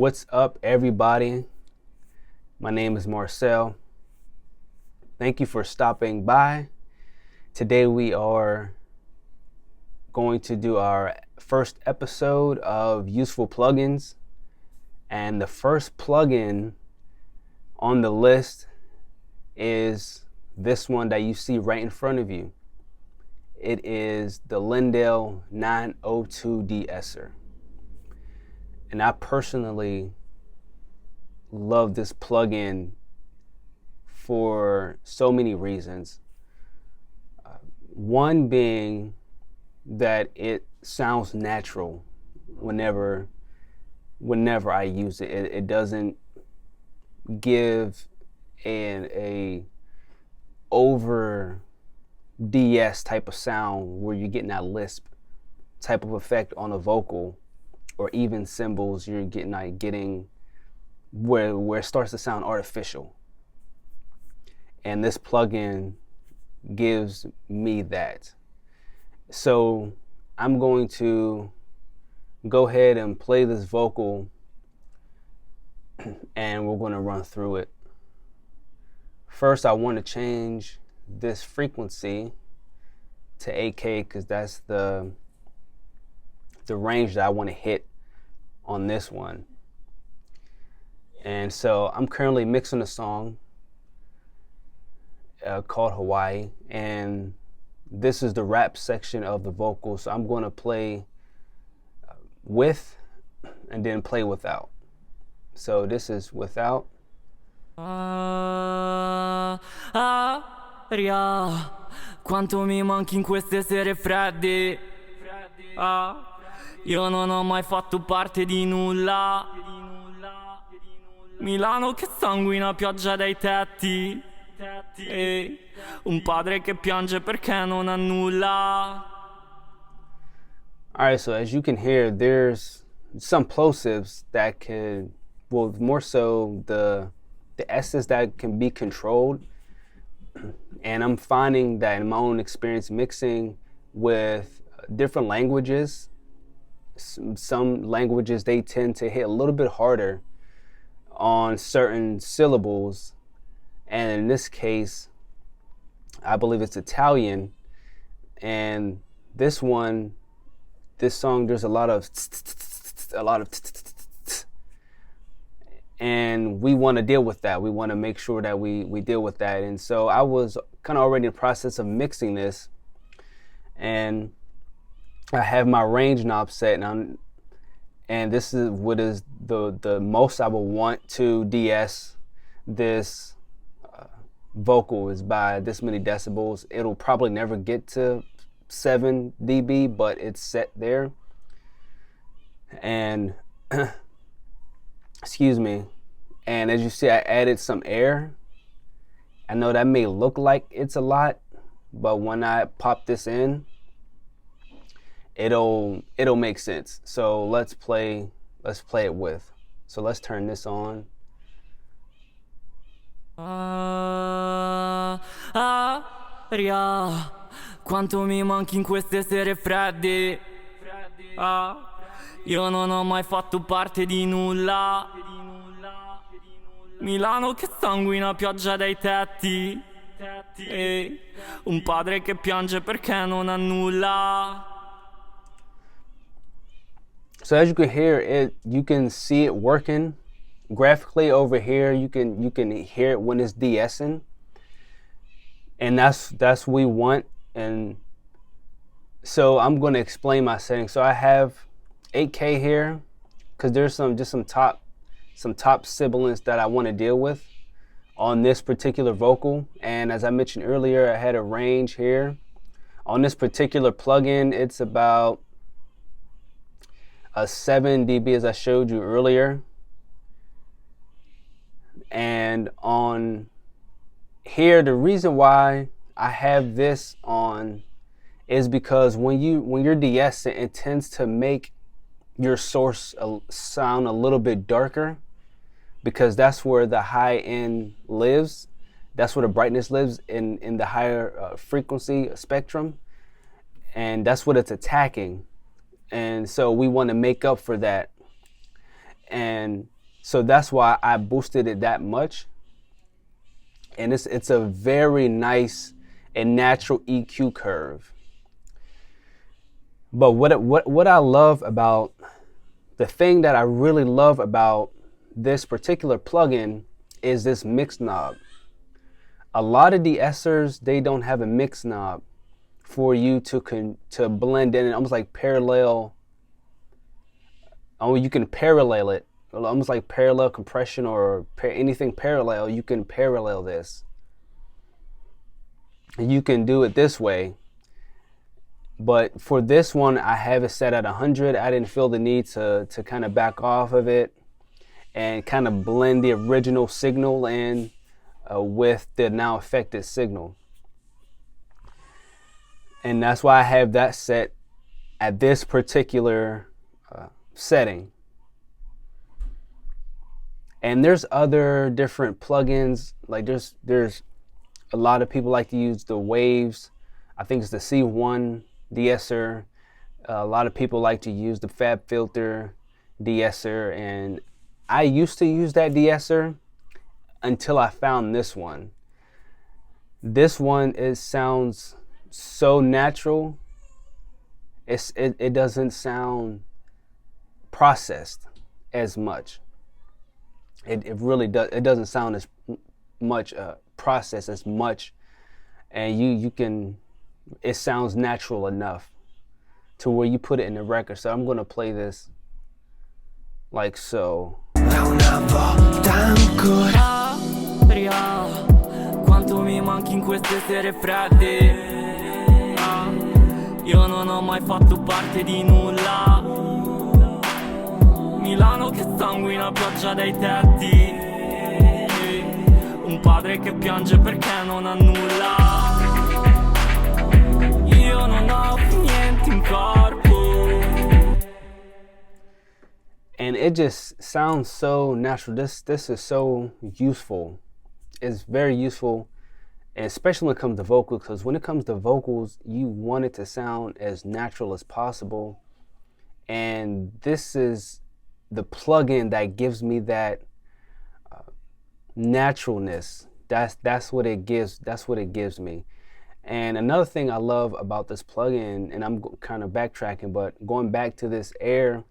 What's up, everybody? My name is Marcel. Thank you for stopping by. Today we are going to do our first episode of Useful Plugins. And the first plugin on the list is this one that you see right in front of you. It is the Lindell 902 De-Esser. And I personally love this plugin for so many reasons. One being that it sounds natural whenever I use it. It doesn't give a over DS type of sound where you're getting that lisp type of effect on a vocal, or even cymbals. You're getting where it starts to sound artificial. And this plugin gives me that. So I'm going to go ahead and play this vocal and we're going to run through it. First, I want to change this frequency to 8K because that's the range that I want to hit on this one. And so I'm currently mixing a song called Hawaii, and this is the rap section of the vocal. So I'm going to play with and then play without. So this is without. Aria, quanto mi manchi in queste sere fredde. Io non ho mai fatto parte di nulla. Milano che sanguina, pioggia dai tetti. E un padre che piange perché non ha nulla. Alright, so as you can hear, there's some plosives that can, well, more so the S's that can be controlled. And I'm finding that in my own experience mixing with different languages, some languages, they tend to hit a little bit harder on certain syllables. And in this case, I believe it's Italian. And this song, there's a lot of and we want to deal with that. We want to make sure that we deal with that. And so I was kind of already in the process of mixing this, and I have my range knob set, and this is what is the most I will want to de-ess this vocal is by this many decibels. It'll probably never get to 7 dB, but it's set there. And excuse me. And as you see, I added some air. I know that may look like it's a lot, but when I pop this in, it'll make sense. So let's play it with. So let's turn this on. Aria, quanto mi manchi in queste sere fredde. Io non ho mai fatto parte di nulla. Milano che sanguina, pioggia dai tetti. E un padre che piange perché non ha nulla. So as you can hear it, you can see it working graphically over here. You can hear it when it's de-essing, and that's what we want. And so I'm going to explain my settings. So I have 8K here because there's some top sibilants that I want to deal with on this particular vocal. And as I mentioned earlier, I had a range here on this particular plugin. It's about a 7 dB as I showed you earlier. And on here, the reason why I have this on is because when you're de-essing, it tends to make your source sound a little bit darker, because that's where the high end lives. That's where the brightness lives in the higher frequency spectrum, and that's what it's attacking. And so we want to make up for that. And so that's why I boosted it that much. And it's a very nice and natural EQ curve. But what I love about, the thing that I really love about this particular plugin is this mix knob. A lot of de-essers, they don't have a mix knob for you to blend in and almost like parallel. Oh, you can parallel it, almost like parallel compression or anything parallel. You can parallel this. You can do it this way. But for this one, I have it set at 100. I didn't feel the need to kind of back off of it and kind of blend the original signal in with the now affected signal. And that's why I have that set at this particular setting. And there's other different plugins. Like there's a lot of people like to use the waves. I think it's the C1 De-Esser. A lot of people like to use the Fab Filter De-Esser, and I used to use that De-Esser until I found this one. This one, it sounds so natural. It doesn't sound processed as much. It really does. It doesn't sound as much processed as much, and you can. It sounds natural enough to where you put it in the record. So I'm gonna play this like so. Quanto mi manchi in queste sere fredde. Io non ho mai fatto parte di nulla. Milano che sanguina, pioggia dai tetti. Un padre che piange perché non ha nulla. Io non ho niente in corpo. And it just sounds so natural. This is so useful. It's very useful, especially when it comes to vocals, because when it comes to vocals, you want it to sound as natural as possible. And this is the plugin that gives me that naturalness. That's what it gives. That's what it gives me. And another thing I love about this plugin, and I'm kind of backtracking, but going back to this air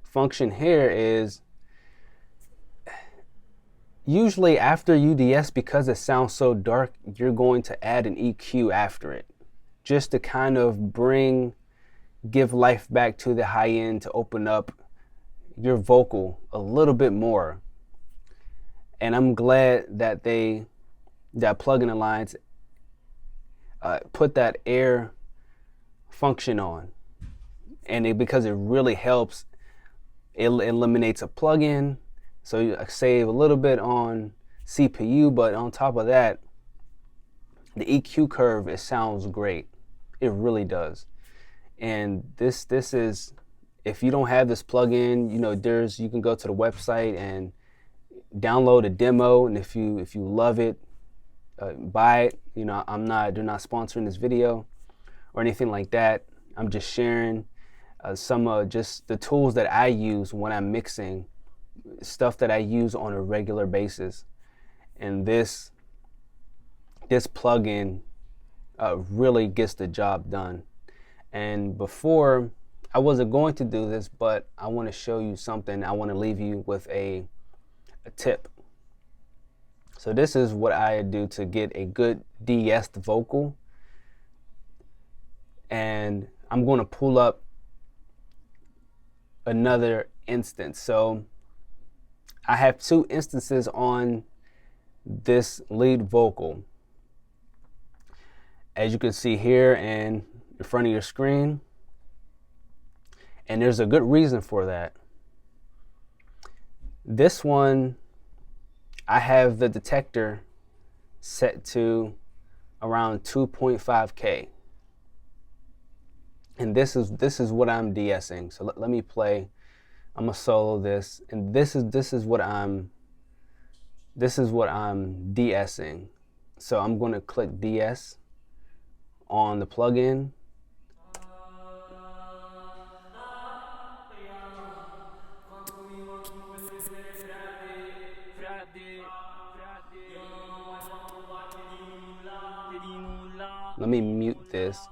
function here, is usually after UDS, because it sounds so dark, you're going to add an EQ after it, just to kind of give life back to the high end, to open up your vocal a little bit more. And I'm glad that that Plugin Alliance put that air function on, and because it really helps. It eliminates a plugin, so you save a little bit on CPU, but on top of that, the EQ curve, it sounds great. It really does. And this is, if you don't have this plugin, you can go to the website and download a demo, and if you love it, buy it. They're not sponsoring this video or anything like that. I'm just sharing some of just the tools that I use when I'm mixing, stuff that I use on a regular basis. And this plugin really gets the job done. And before, I wasn't going to do this, but I want to show you something. I want to leave you with a tip. So this is what I do to get a good de-essed vocal. And I'm going to pull up another instance. So I have two instances on this lead vocal, as you can see here in front of your screen. And there's a good reason for that. This one, I have the detector set to around 2.5K. And this is what I'm de-essing. So let me play. I'm gonna solo this, and this is what I'm de-essing. So I'm gonna click de-ess on the plugin. Let me mute this.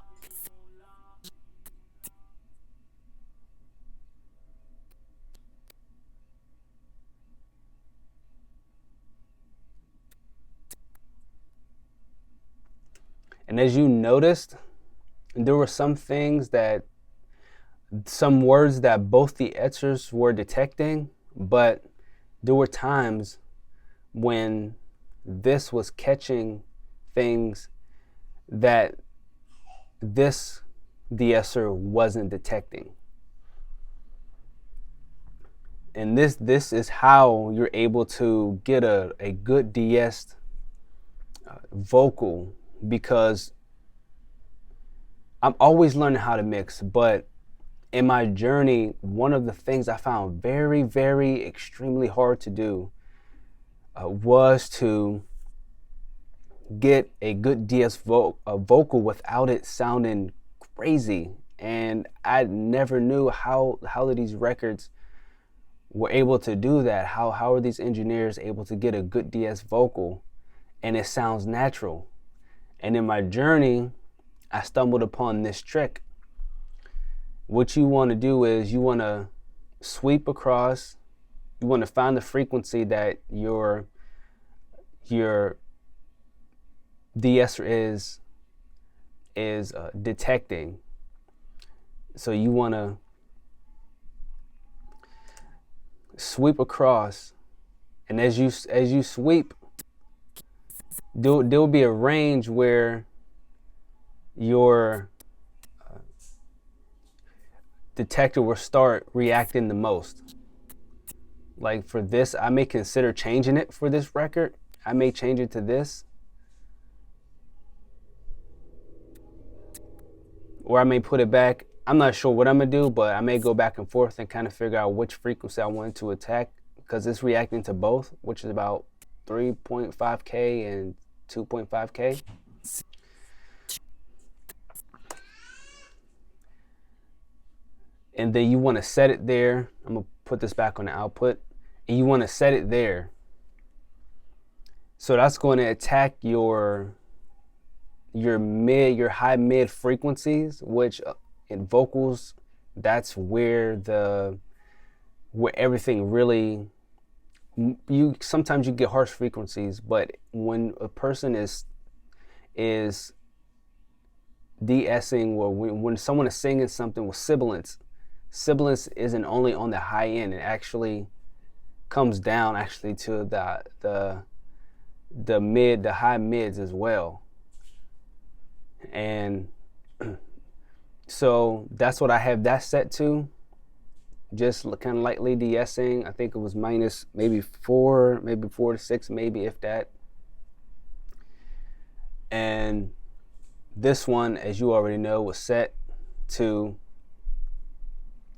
And as you noticed, there were some words that both the de-essers were detecting, but there were times when this was catching things that this de-esser wasn't detecting. And this is how you're able to get a good de-essed vocal, because I'm always learning how to mix, but in my journey, one of the things I found very, very extremely hard to do was to get a good de-ess vocal without it sounding crazy. And I never knew how these records were able to do that. How are these engineers able to get a good de-ess vocal and it sounds natural? And in my journey, I stumbled upon this trick. What you want to do is you want to sweep across. You want to find the frequency that your de-esser is detecting. So you want to sweep across, and as you sweep, there'll be a range where your detector will start reacting the most. Like for this, I may consider changing it for this record. I may change it to this, or I may put it back. I'm not sure what I'm gonna do, but I may go back and forth and kind of figure out which frequency I want to attack, because it's reacting to both, which is about 3.5K and 2.5K. And then you want to set it there. I'm gonna put this back on the output, and you want to set it there. So that's going to attack your high mid frequencies, which in vocals, that's where everything really, sometimes you get harsh frequencies, but when a person is de-essing, or when someone is singing something with sibilance isn't only on the high end, it actually comes down actually to the high mids as well. And so that's what I have that set to, just kind of lightly de-essing. I think it was minus maybe 4 to 6, maybe, if that. And this one, as you already know, was set to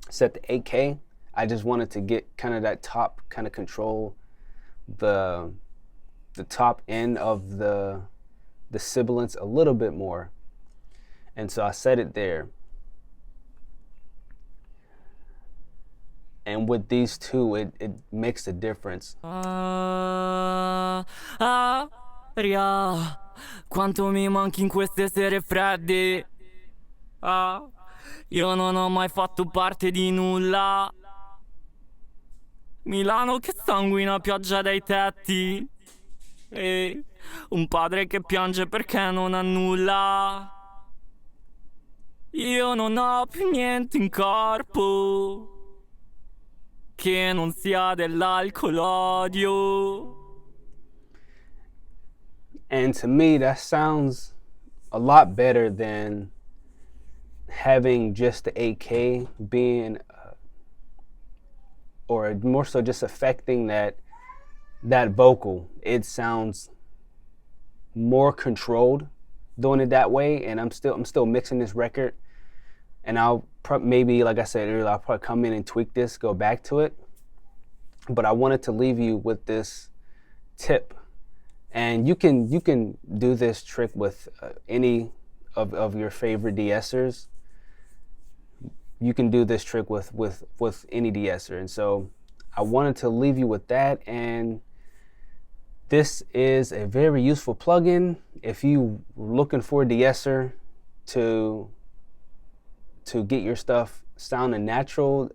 8K. I just wanted to get kind of that top, kind of control the top end of the sibilance a little bit more. And so I set it there. And with these two, it makes a difference. Aria, quanto mi manchi in queste sere fredde. Io non ho mai fatto parte di nulla. Milano che sanguina, pioggia dai tetti. E un padre che piange perché non ha nulla. Io non ho più niente in corpo che non sia dell'alcol odio. And to me, that sounds a lot better than having just the 8K being, or more so just affecting that vocal. It sounds more controlled doing it that way. And I'm still mixing this record, and I'll maybe, like I said earlier, I'll probably come in and tweak this, go back to it. But I wanted to leave you with this tip. And you can do this trick with any of your favorite de-essers. You can do this trick with any de-esser. And so I wanted to leave you with that. And This is a very useful plugin if you looking for a de-esser to get your stuff sounding natural.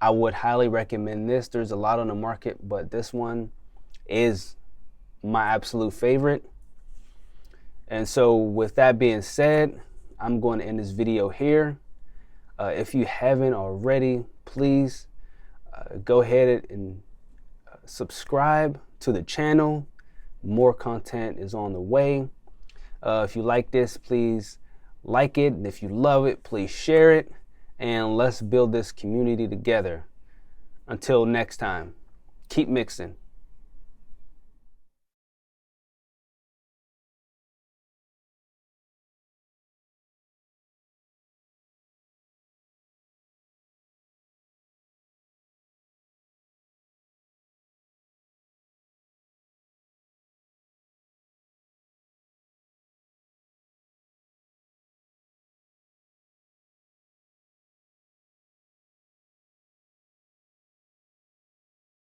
I would highly recommend this. There's a lot on the market, but this one is my absolute favorite. And so with that being said, I'm going to end this video here. If you haven't already, please go ahead and subscribe to the channel. More content is on the way. If you like this, please like it. And if you love it, please share it. And let's build this community together. Until next time, keep mixing.